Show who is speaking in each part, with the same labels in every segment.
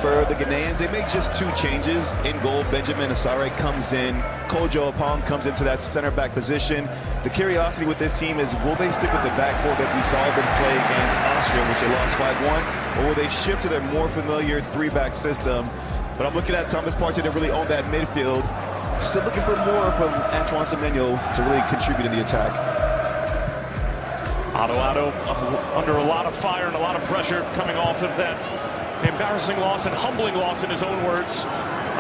Speaker 1: for the Ghanaians, they make just 2 changes. In goal, Benjamin Asare comes in. Kojo Apong comes into that center back position. The curiosity with this team is, will they stick with the back 4 that we saw them play against Austria, which they lost 5-1, or will they shift to their more familiar 3-back system? But I'm looking at Thomas Partey to really own that midfield. Still looking for more from Antoine Semenyo to really contribute in the attack.
Speaker 2: Otto under a lot of fire and a lot of pressure coming off of that embarrassing loss and humbling loss, in his own words,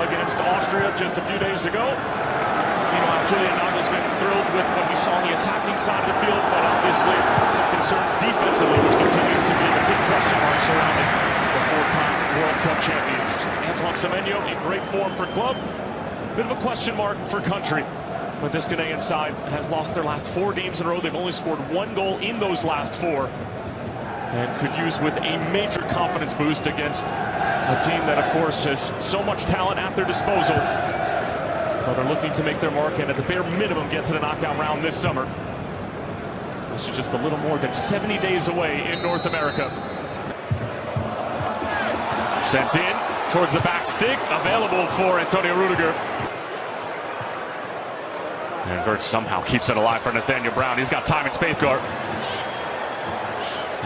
Speaker 2: against Austria just a few days ago. Meanwhile, Julian Nagel's been thrilled with what he saw on the attacking side of the field, but obviously some concerns defensively, which continues to be the big question mark surrounding the 4-time World Cup champions. Antoine Semenyo in great form for club. Bit of a question mark for country. But this Ghanaian side has lost their last 4 games in a row. They've only scored 1 goal in those last 4. And could use with a major confidence boost against a team that, of course, has so much talent at their disposal. But are looking to make their mark and at the bare minimum get to the knockout round this summer. This is just a little more than 70 days away in North America. Sent in towards the back stick, available for Antonio Rudiger. And Vert somehow keeps it alive for Nathaniel Brown. He's got time and space guard.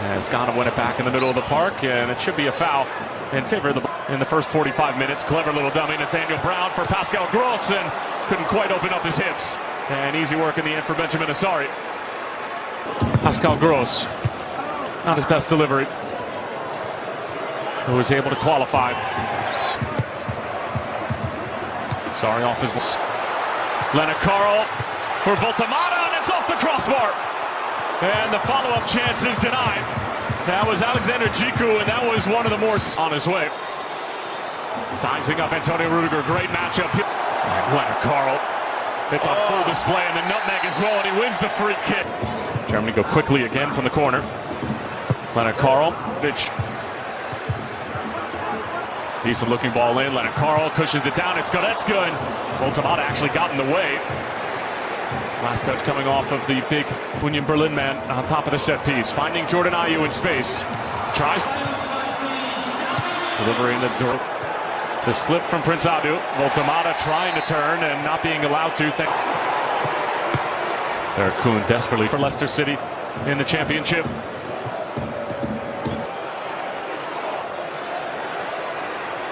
Speaker 2: Has got to win it back in the middle of the park, and it should be a foul in favor of the in the first 45 minutes. Clever little dummy, Nathaniel Brown for Pascal Gross, and couldn't quite open up his hips. And easy work in the end for Benjamin Asare. Pascal Gross, not his best delivery, who was able to qualify. Asare off his... Leonard Carl for Voltamata, and it's off the crossbar. And the follow-up chance is denied. That was Alexander Djiku, and that was one of the more on his way. Sizing up Antonio Rudiger, great matchup. And Leonard Carl, it's on full display, and the nutmeg as well, and he wins the free kick. Germany go quickly again from the corner. Leonard Carl, decent looking ball in. Leonard Carl cushions it down. It's Goretzka, and Voltamata actually got in the way. Last touch coming off of the big Union Berlin man on top of the set piece. Finding Jordan Ayew in space. Tries. Delivering the door. It's a slip from Prince Adu. Voltamata trying to turn and not being allowed to. Derek Kuhn desperately for Leicester City in the championship.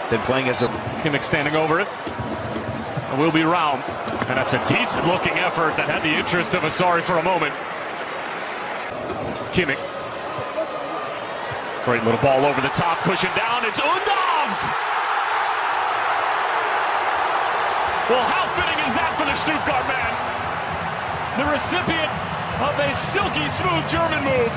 Speaker 1: Then playing as a...
Speaker 2: Kimmich standing over it. And will be round. And that's a decent looking effort that had the interest of Asare for a moment. Kimmich. Great little ball over the top, cushion down. It's Undav! Well, how fitting is that for the Stuttgart man? The recipient of a silky smooth German move.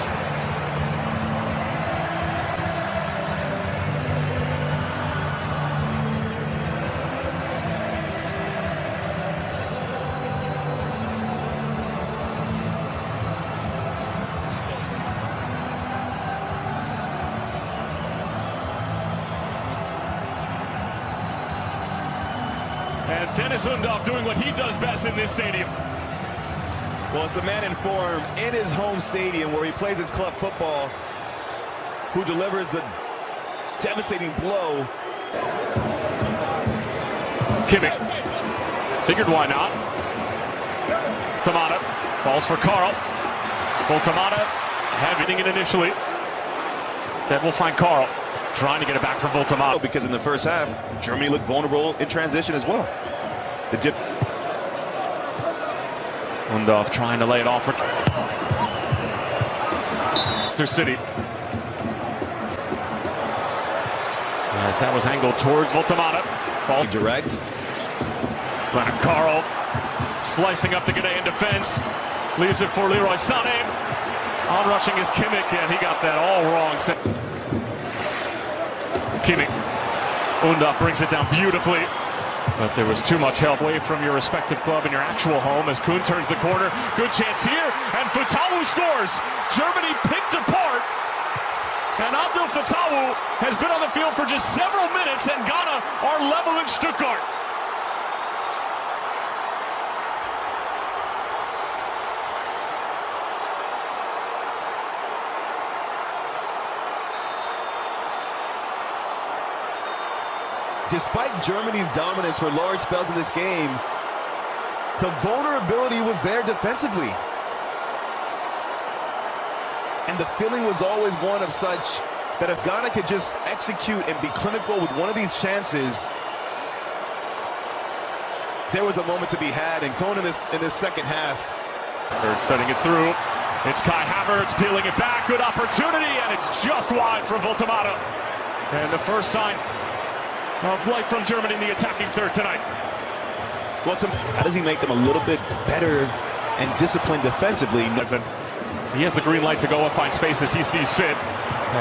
Speaker 2: And Dennis Undav doing what he does best in this stadium.
Speaker 1: Well, it's the man in form in his home stadium where he plays his club football who delivers the devastating blow.
Speaker 2: Kimmich. Figured why not. Voltamata falls for Carl. Voltamata having it initially. Instead we'll find Carl trying to get it back from Voltamata.
Speaker 1: Because in the first half, Germany looked vulnerable in transition as well. The dip.
Speaker 2: Undav trying to lay it off for Leicester City. As that was angled towards Voltamata. Fall
Speaker 1: direct.
Speaker 2: Leonard Carl slicing up the Ghanaian defense. Leaves it for Leroy Sané. On rushing is Kimmich, and he got that all wrong. Kimmich. Undav brings it down beautifully. But there was too much help away from your respective club and your actual home as Kuhn turns the corner. Good chance here, and Fatawu scores. Germany picked apart. And Abdel Fatawu has been on the field for just several minutes, and Ghana are level in Stuttgart.
Speaker 1: despite Germany's dominance for large spells in this game, the vulnerability was there defensively. And the feeling was always one of such that if Ghana could just execute and be clinical with one of these chances, there was a moment to be had. And going in this second half.
Speaker 2: Third studying it through. It's Kai Havertz peeling it back. Good opportunity, and it's just wide from Voltemata. And the first sign of life from Germany in the attacking third tonight.
Speaker 1: Well, how does he make them a little bit better and disciplined defensively?
Speaker 2: He has the green light to go and find space as he sees fit.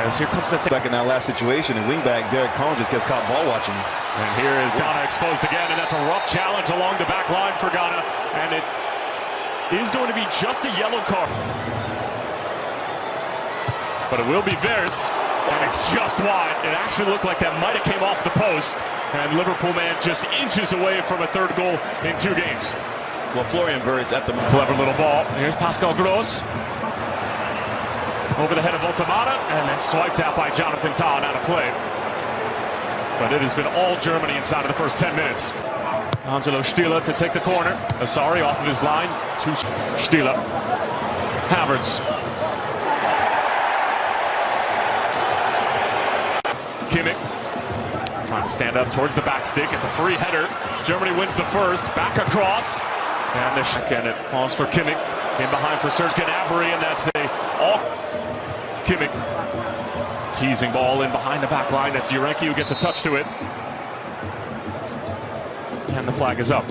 Speaker 2: As here comes the
Speaker 1: back in that last situation, and wingback Derek Collins just gets caught ball watching.
Speaker 2: And here is Ghana exposed again, and that's a rough challenge along the back line for Ghana. And it is going to be just a yellow card. But it will be Verts, and it's just wide. It actually looked like that might have came off the post. And Liverpool man just inches away from a third goal in 2 games.
Speaker 1: Well, Florian Wirtz at the
Speaker 2: clever little ball. Here's Pascal Gross. Over the head of Voltemata, and then swiped out by Jonathan Tah and out of play. But it has been all Germany inside of the first 10 minutes. Angelo Stieler to take the corner. Asari off of his line to Stieler. Havertz. Kimmich trying to stand up towards the back stick. It's a free header. Germany wins the first. Back across. And the and it falls for Kimmich. In behind for Serge Gnabry, and that's a all. Kimmich. Teasing ball in behind the back line. That's Jurenki who gets a touch to it. And the flag is up.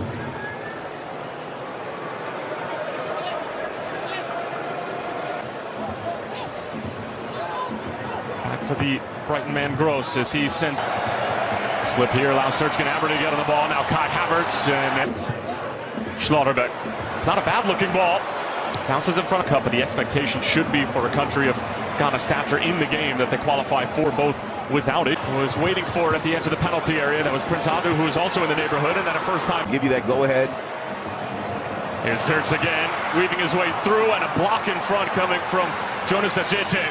Speaker 2: Back for the Brighton man Gross as he sends. Slip here allows Serge Gnabry to get on the ball. Now Kai Havertz and Schlotterbeck. It's not a bad looking ball. Bounces in front of cup, but the expectation should be for a country of Ghana's stature in the game that they qualify for both without it. Was waiting for it at the edge of the penalty area. That was Prince Adu, who was also in the neighborhood, and then a first time.
Speaker 1: Give you that go ahead.
Speaker 2: Here's Wirtz again, weaving his way through, and a block in front coming from Jonas Ajete.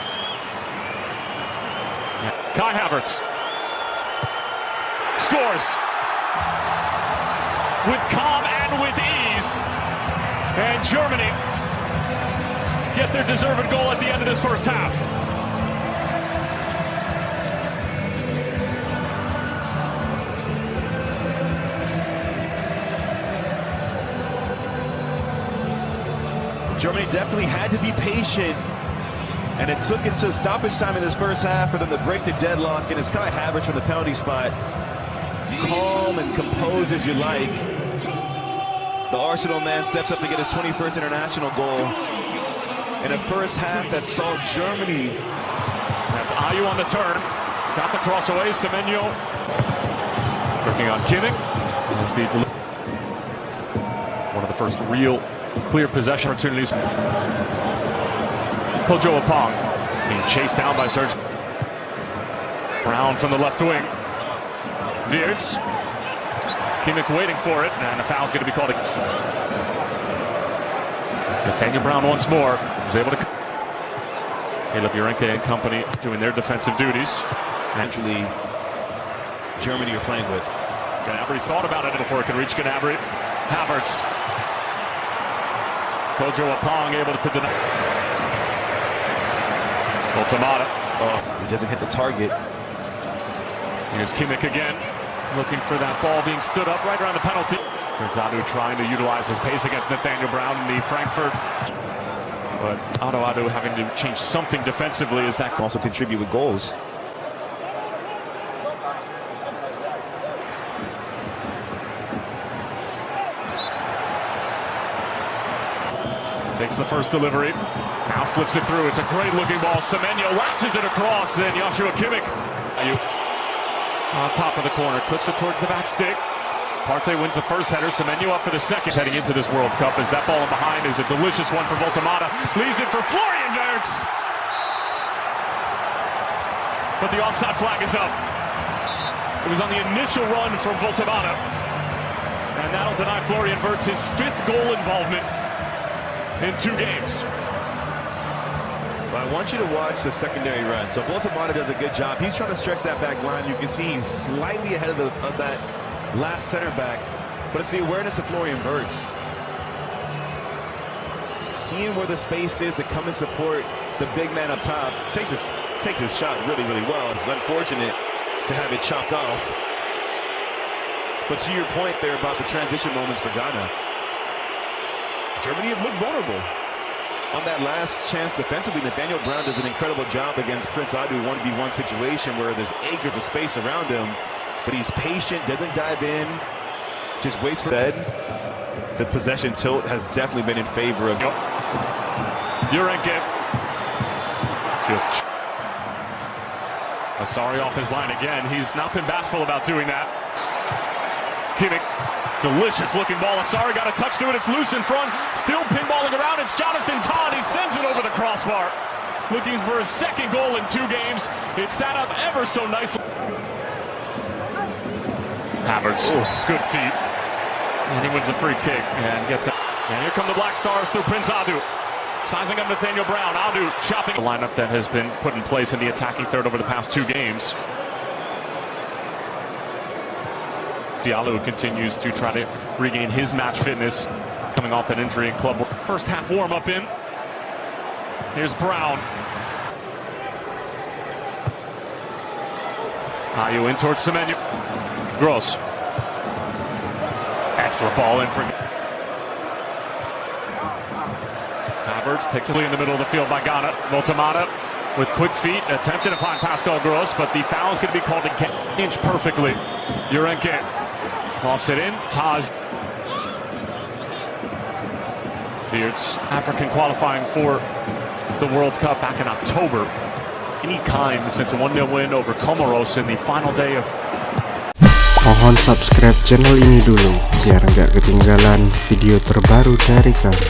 Speaker 2: Kai Havertz scores with calm and with ease, and Germany get their deserved goal at the end of this first half.
Speaker 1: Germany definitely had to be patient, and it took until stoppage time in this first half for them to break the deadlock, and it's Kai Havertz from the penalty spot. Calm and composed as you like. The Arsenal man steps up to get his 21st international goal. In a first half that saw Germany.
Speaker 2: That's Ayew on the turn. Got the cross away. Semenyo working on Kimmich. One of the first real clear possession opportunities. Kojo Apong being chased down by Serge. Brown from the left wing. Wirtz. Kimmich waiting for it, and the foul's going to be called. Nathaniel Brown once more was able to. Caleb Jurenki and company doing their defensive duties.
Speaker 1: Naturally, Germany are playing with.
Speaker 2: Gnabry thought about it before it could reach Gnabry. Havertz. Kojo Apong able to deny. Voltemata.
Speaker 1: Oh, he doesn't hit the target.
Speaker 2: Here's Kimmich again, looking for that ball being stood up right around the penalty. Prince Adu trying to utilize his pace against Nathaniel Brown in the Frankfurt. But Adu having to change something defensively as that
Speaker 1: can also contribute with goals.
Speaker 2: Takes the first delivery. Now slips it through. It's a great looking ball. Semenyo lashes it across, and Joshua Kimmich on top of the corner, clips it towards the back stick. Partey wins the first header. Semenyo up for the second. Heading into this World Cup as that ball in behind is a delicious one for Voltemata. Leaves it for Florian Wirtz. But the offside flag is up. It was on the initial run from Voltemata. And that'll deny Florian Wirtz his 5th goal involvement in 2 games.
Speaker 1: I want you to watch the secondary run. So Baltimore does a good job. He's trying to stretch that back line. You can see he's slightly ahead of that last center back, but it's the awareness of Florian Wirtz. Seeing where the space is to come and support the big man up top. Takes his shot really, really well. It's unfortunate to have it chopped off. But to your point there about the transition moments for Ghana, Germany had looked vulnerable on that last chance defensively. Nathaniel Brown does an incredible job against Prince Adu 1v1 situation where there's acres of space around him, but he's patient, doesn't dive in, just waits for that. The possession tilt has definitely been in favor of
Speaker 2: Urenke. Just Asari off his line again. He's not been bashful about doing that. Kimmich, delicious looking ball. Asari got a touch to it. It's loose in front. Still pinballing around. It's Jonathan Todd. He sends it over the crossbar. Looking for his second goal in 2 games. It sat up ever so nicely. Havertz, good feet. And he wins the free kick and gets it. And here come the Black Stars through Prince Adu. Sizing up Nathaniel Brown. Adu chopping the lineup that has been put in place in the attacking third over the past 2 games. Diallo continues to try to regain his match fitness coming off that injury in club. First half warm up in. Here's Brown. Ayu in towards Semenyo. Gross. Excellent ball in for Havertz. Takes it in the middle of the field by Ghana. Motamata with quick feet attempted to find Pascal Gross, but the foul is going to be called again. Inch perfectly. Urenke offs it in. Taz. Wirtz, African qualifying for the World Cup back in October. Any kind since a 1-0 win over Comoros in the final day of.
Speaker 3: Mohon subscribe channel ini dulu biar nggak ketinggalan video terbaru dari kami.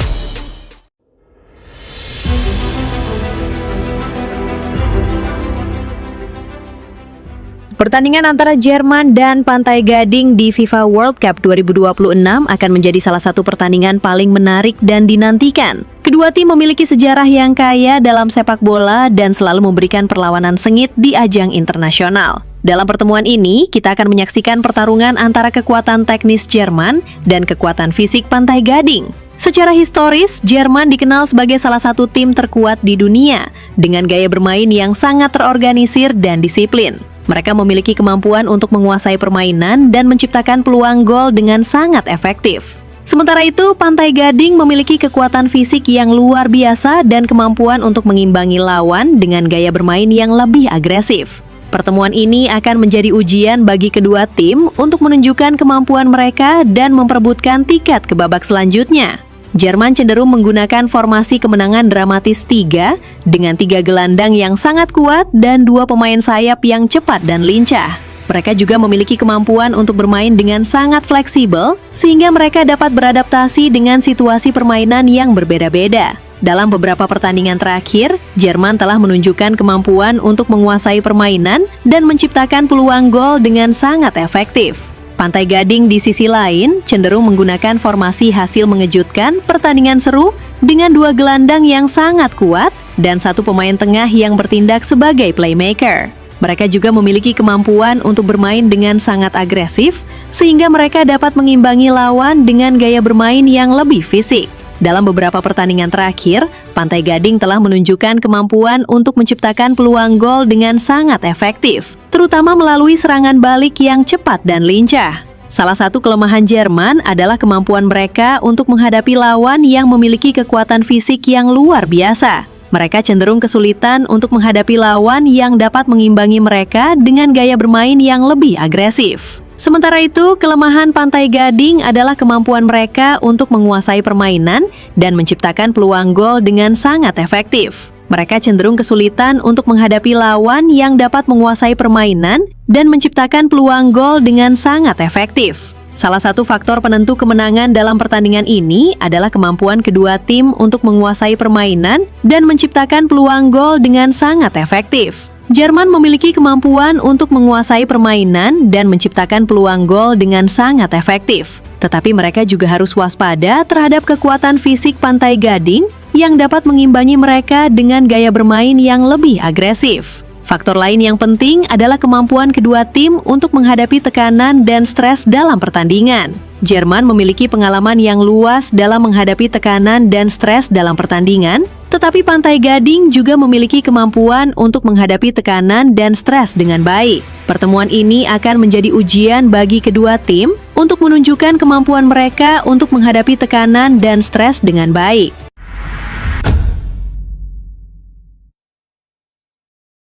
Speaker 4: Pertandingan antara Jerman dan Pantai Gading di FIFA World Cup 2026 akan menjadi salah satu pertandingan paling menarik dan dinantikan. Kedua tim memiliki sejarah yang kaya dalam sepak bola dan selalu memberikan perlawanan sengit di ajang internasional. Dalam pertemuan ini, kita akan menyaksikan pertarungan antara kekuatan teknis Jerman dan kekuatan fisik Pantai Gading. Secara historis, Jerman dikenal sebagai salah satu tim terkuat di dunia dengan gaya bermain yang sangat terorganisir dan disiplin. Mereka memiliki kemampuan untuk menguasai permainan dan menciptakan peluang gol dengan sangat efektif. Sementara itu, Pantai Gading memiliki kekuatan fisik yang luar biasa dan kemampuan untuk mengimbangi lawan dengan gaya bermain yang lebih agresif. Pertemuan ini akan menjadi ujian bagi kedua tim untuk menunjukkan kemampuan mereka dan memperebutkan tiket ke babak selanjutnya. Jerman cenderung menggunakan formasi kemenangan dramatis 3 dengan 3 gelandang yang sangat kuat dan 2 pemain sayap yang cepat dan lincah. Mereka juga memiliki kemampuan untuk bermain dengan sangat fleksibel sehingga mereka dapat beradaptasi dengan situasi permainan yang berbeda-beda. Dalam beberapa pertandingan terakhir, Jerman telah menunjukkan kemampuan untuk menguasai permainan dan menciptakan peluang gol dengan sangat efektif. Pantai Gading di sisi lain cenderung menggunakan formasi hasil mengejutkan pertandingan seru dengan 2 gelandang yang sangat kuat dan 1 pemain tengah yang bertindak sebagai playmaker. Mereka juga memiliki kemampuan untuk bermain dengan sangat agresif sehingga mereka dapat mengimbangi lawan dengan gaya bermain yang lebih fisik. Dalam beberapa pertandingan terakhir, Pantai Gading telah menunjukkan kemampuan untuk menciptakan peluang gol dengan sangat efektif, terutama melalui serangan balik yang cepat dan lincah. Salah satu kelemahan Jerman adalah kemampuan mereka untuk menghadapi lawan yang memiliki kekuatan fisik yang luar biasa. Mereka cenderung kesulitan untuk menghadapi lawan yang dapat mengimbangi mereka dengan gaya bermain yang lebih agresif. Sementara itu, kelemahan Pantai Gading adalah kemampuan mereka untuk menguasai permainan dan menciptakan peluang gol dengan sangat efektif. Mereka cenderung kesulitan untuk menghadapi lawan yang dapat menguasai permainan dan menciptakan peluang gol dengan sangat efektif. Salah satu faktor penentu kemenangan dalam pertandingan ini adalah kemampuan kedua tim untuk menguasai permainan dan menciptakan peluang gol dengan sangat efektif. Jerman memiliki kemampuan untuk menguasai permainan dan menciptakan peluang gol dengan sangat efektif. Tetapi mereka juga harus waspada terhadap kekuatan fisik Pantai Gading yang dapat mengimbangi mereka dengan gaya bermain yang lebih agresif. Faktor lain yang penting adalah kemampuan kedua tim untuk menghadapi tekanan dan stres dalam pertandingan. Jerman memiliki pengalaman yang luas dalam menghadapi tekanan dan stres dalam pertandingan, tetapi Pantai Gading juga memiliki kemampuan untuk menghadapi tekanan dan stres dengan baik. Pertemuan ini akan menjadi ujian bagi kedua tim untuk menunjukkan kemampuan mereka untuk menghadapi tekanan dan stres dengan baik.